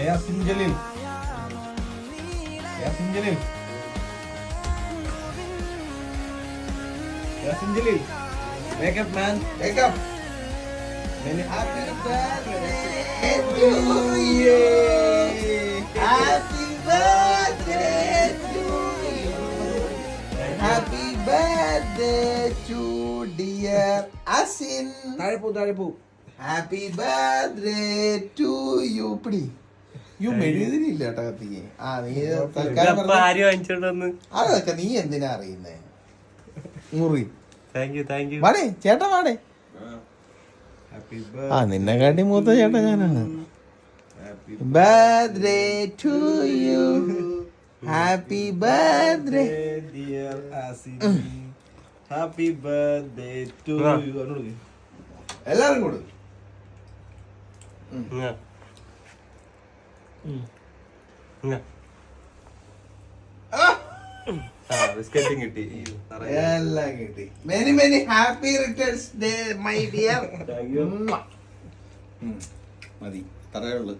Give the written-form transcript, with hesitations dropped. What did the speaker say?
Yasin Jaleel. Yasin Jaleel. Yasin Jaleel. Wake up, man. Wake up. Many happy birthday to you. Happy birthday to you. Happy birthday to dear Asin. താഴെ പോ. Happy birthday to you. പിടി. U മെഴുകുതിരില്ല കേട്ടോ കത്തിക്ക്. അതൊക്കെ നീ എന്തിനാ അറിയുന്നേ? മുറി. വാടേ ചേട്ടാ വാടേ. നിന്നെ കാട്ടി മൂത്ത ചേട്ടാ ഞാനാണ്. Birthday to you. Happy birthday dear Asin. Happy birthday to you. എല്ലാവരും കൂടെ ബിസ്ക്കറ്റും കിട്ടി, എല്ലാം കിട്ടി. Many many happy returns day my dear. മതി, അത്രേ ഉള്ളൂ.